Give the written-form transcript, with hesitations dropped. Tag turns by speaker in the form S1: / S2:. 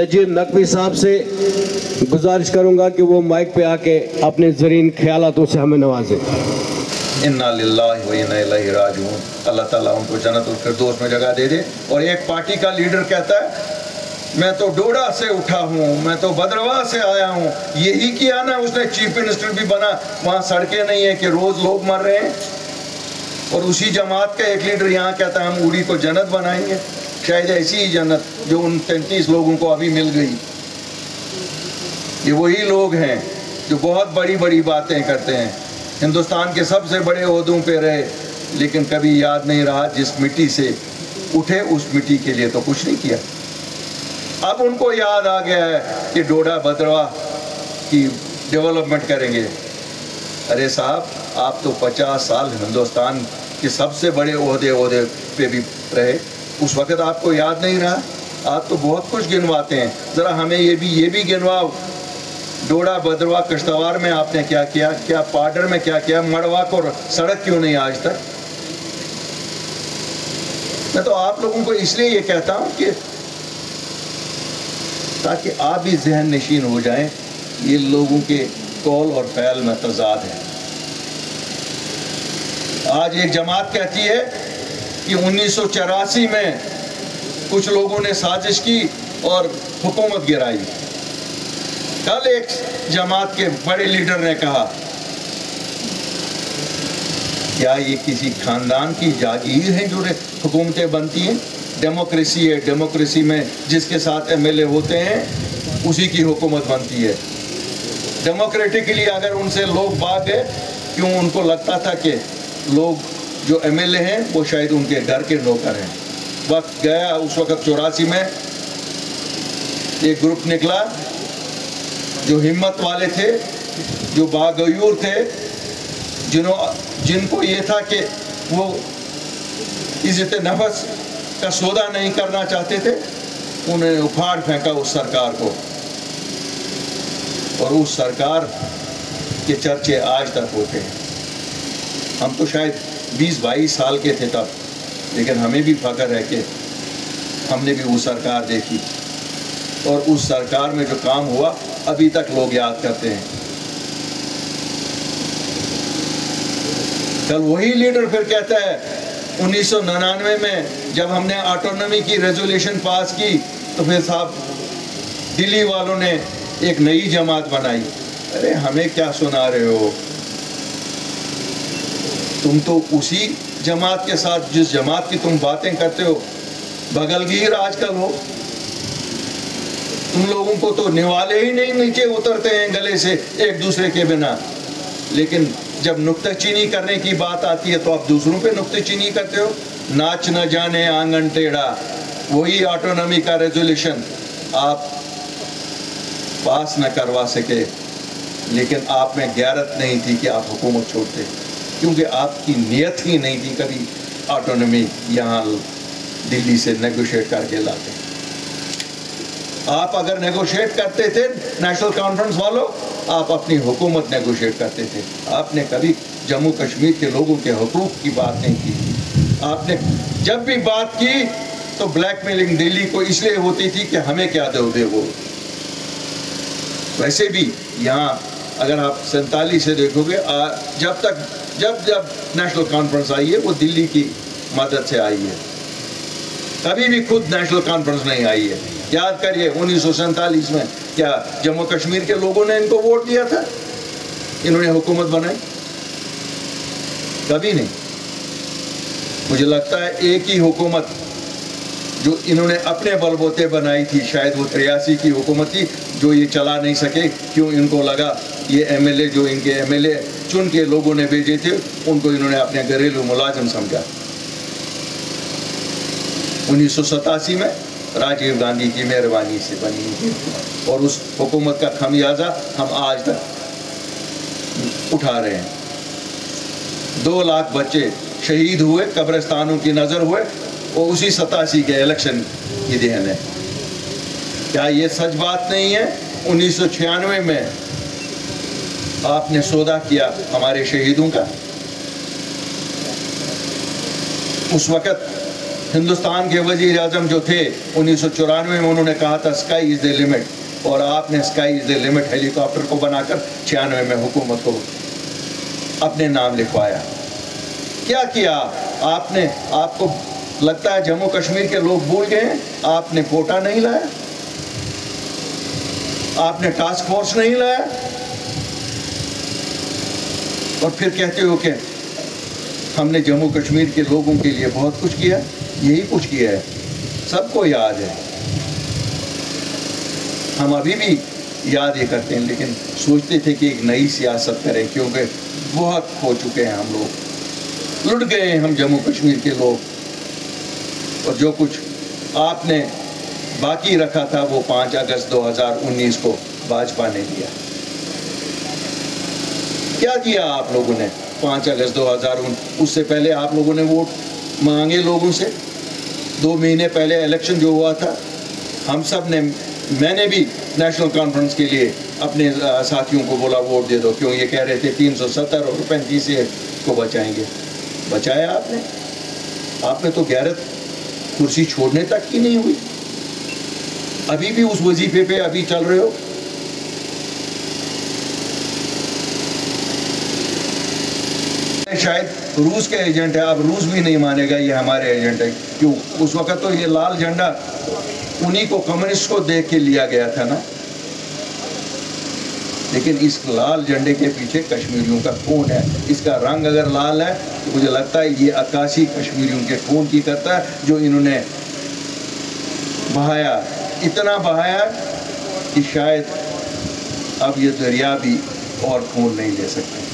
S1: نجیر نقوی صاحب سے گزارش کروں گا کہ وہ مائک پہ آ کے اپنے زرین خیالاتوں سے ہمیں نوازیں۔
S2: انا للہ و انا الیہ راجعون۔ اللہ تعالیٰ ان کو جنت الفردوس میں جگہ دے دے۔ اور ایک پارٹی کا لیڈر کہتا ہے میں تو ڈوڈا سے اٹھا ہوں، میں تو بدرواہ سے آیا ہوں، یہی کیا نا اس نے چیف منسٹر بھی بنا، وہاں سڑکیں نہیں ہیں کہ روز لوگ مر رہے ہیں۔ اور اسی جماعت کا ایک لیڈر یہاں کہتا ہے ہم اوڑی کو جنت بنائیں گے، شاید ایسی ہی جنت جو ان 33 لوگوں کو ابھی مل گئی۔ یہ وہی لوگ ہیں جو بہت بڑی بڑی باتیں کرتے ہیں، ہندوستان کے سب سے بڑے عہدوں پہ رہے، لیکن کبھی یاد نہیں رہا جس مٹی سے اٹھے اس مٹی کے لیے تو کچھ نہیں کیا۔ اب ان کو یاد آ گیا ہے کہ ڈوڈا بدرواہ کی ڈیولپمنٹ کریں گے۔ ارے صاحب آپ تو 50 سال ہندوستان کے سب سے بڑے عہدے پہ بھی رہے، اس وقت آپ کو یاد نہیں رہا؟ آپ تو بہت کچھ گنواتے ہیں، ذرا ہمیں یہ بھی گنواؤ۔ ڈوڈا بدرواہ کشتواڑ میں آپ نے کیا کیا، کیا پاڈر میں کیا کیا، مڑوا کو سڑک کیوں نہیں آج تک؟ میں تو آپ لوگوں کو اس لیے یہ کہتا ہوں کہ تاکہ آپ بھی ذہن نشین ہو جائیں، یہ لوگوں کے قول اور فعل میں تضاد ہے۔ آج ایک جماعت کہتی ہے کہ 1984 میں کچھ لوگوں نے سازش کی اور حکومت گرائی۔ کل ایک جماعت کے بڑے لیڈر نے کہا کیا یہ کسی خاندان کی جاگیر ہے جو حکومتیں بنتی ہیں؟ ڈیموکریسی ہے، ڈیموکریسی میں جس کے ساتھ ایم ایل اے ہوتے ہیں اسی کی حکومت بنتی ہے۔ ڈیموکریٹکلی اگر ان سے لوگ بھاگ گئے، کیوں ان کو لگتا تھا کہ لوگ جو ایم ایل اے ہیں وہ شاید ان کے گھر کے نوکر ہیں۔ وقت گیا، اس وقت 84 میں ایک گروپ نکلا جو ہمت والے تھے، جو باغیور تھے، جن کو یہ تھا کہ وہ عزت نفس کا سودا نہیں کرنا چاہتے تھے، انہوں نے اکھاڑ پھینکا اس سرکار کو، اور اس سرکار کے چرچے آج تک ہوتے ہیں۔ ہم تو شاید 20-22 سال کے تھے تب، لیکن ہمیں بھی فخر ہے کہ ہم نے بھی وہ سرکار دیکھی، اور اس سرکار میں جو کام ہوا ابھی تک لوگ یاد کرتے ہیں۔ کل وہی لیڈر پھر کہتا ہے 1999 میں جب ہم نے آٹونومی کی ریزولیوشن پاس کی تو پھر صاحب دلی والوں نے ایک نئی جماعت بنائی۔ ارے ہمیں کیا سنا رہے ہو؟ تم تو اسی جماعت کے ساتھ جس جماعت کی تم باتیں کرتے ہو بغلگیر آج کل ہو۔ تم لوگوں کو تو نوالے ہی نہیں نیچے اترتے ہیں گلے سے ایک دوسرے کے بنا، لیکن جب نکتہ چینی کرنے کی بات آتی ہے تو آپ دوسروں پہ نکتہ چینی کرتے ہو۔ ناچ نہ جانے آنگن ٹیڑھا، وہی آٹونومی کا ریزولیوشن آپ پاس نہ کروا سکے، لیکن آپ میں غیرت نہیں تھی کہ آپ حکومت چھوڑتے، کیونکہ آپ کی نیت ہی نہیں تھی کبھی آٹونومی یہاں دلی سے نیگوشیٹ کر کے لاتے۔ آپ اگر نیگوشیٹ کرتے تھے نیشنل کانفرنس والوں، آپ اپنی حکومت نیگوشیٹ کرتے تھے۔ آپ نے کبھی جموں کشمیر کے لوگوں کے حقوق کی بات نہیں کی۔ آپ نے جب بھی بات کی تو بلیک میلنگ دلی کو اس لیے ہوتی تھی کہ ہمیں کیا دو گے وہ۔ ویسے بھی یہاں اگر آپ 47 سے دیکھو گے، جب نیشنل کانفرنس آئی ہے وہ دلی کی مدد سے آئی ہے، کبھی بھی خود نیشنل کانفرنس نہیں آئی ہے۔ یاد کریے 1947 میں کیا جموں کشمیر کے لوگوں نے ان کو ووٹ دیا تھا؟ انہوں نے حکومت بنائی؟ کبھی نہیں۔ مجھے لگتا ہے ایک ہی حکومت جو انہوں نے اپنے بل بوتے بنائی تھی، شاید وہ 83 کی حکومت تھی، جو یہ چلا نہیں سکے، کیوں؟ ان کو لگا یہ ایم ایل اے جو ان کے ایم ایل اے چن کے لوگوں نے بھیجے تھے ان کو انہوں نے اپنے گھریلو ملازم سمجھا۔ 1987 میں راجیو گاندھی کی مہربانی سے بنی تھی، اور اس حکومت کا خمیازہ ہم آج تک اٹھا رہے ہیں۔ 2 لاکھ بچے شہید ہوئے، قبرستانوں کی نظر ہوئے، اور اسی 87 کے الیکشن کی دہن ہے۔ کیا یہ سچ بات نہیں ہے؟ 1996 میں آپ نے سودا کیا ہمارے شہیدوں کا، اس وقت ہندوستان کے وزیر اعظم جو تھے 1994 میں، انہوں نے کہا تھا اسکائی از دا لمٹ، اور آپ نے sky is the limit Halley copter کو بنا کر 96 میں حکومت کو اپنے نام لکھوایا۔ کیا کیا آپ نے؟ آپ کو لگتا ہے جموں کشمیر کے لوگ بھول گئے ہیں؟ آپ نے کوٹا نہیں لایا، آپ نے ٹاسک فورس نہیں لایا، اور پھر کہتے ہو کہ ہم نے جموں کشمیر کے لوگوں کے لیے بہت کچھ کیا۔ یہی کچھ کیا ہے، سب کو یاد ہے، ہم ابھی بھی یاد یہ کرتے ہیں، لیکن سوچتے تھے کہ ایک نئی سیاست کریں، کیونکہ بہت ہو چکے ہیں ہم لوگ، لٹ گئے ہیں ہم جموں کشمیر کے لوگ، اور جو کچھ آپ نے باقی رکھا تھا وہ 5 اگست 2019 کو بھاجپا نے دیا۔ کیا کیا آپ لوگوں نے 5 اگست 2019؟ اس سے پہلے آپ لوگوں نے ووٹ مانگے لوگوں سے، 2 مہینے پہلے الیکشن جو ہوا تھا، ہم سب نے، میں نے بھی نیشنل کانفرنس کے لیے اپنے ساتھیوں کو بولا ووٹ دے دو، کیوں یہ کہہ رہے تھے 370 اور 35 کو بچائیں گے۔ بچایا آپ نے؟ آپ نے تو غیرت کرسی چھوڑنے تک کی نہیں ہوئی، ابھی بھی اس وظیفے پہ ابھی چل رہے ہو۔ شاید روس کے ایجنٹ ہے، اب روس بھی نہیں مانے گا یہ ہمارے ایجنٹ ہے۔ کیوں؟ اس وقت تو یہ لال جھنڈا انہی کو، کمیونسٹ کو دیکھ کے لیا گیا تھا نا، لیکن اس لال جھنڈے کے پیچھے کشمیریوں کا خون ہے۔ اس کا رنگ اگر لال ہے تو مجھے لگتا ہے یہ عکاسی کشمیریوں کے خون کی کرتا ہے، جو انہوں نے بہایا، اتنا بہایا کہ شاید اب یہ دریا بھی اور خون نہیں لے سکتے۔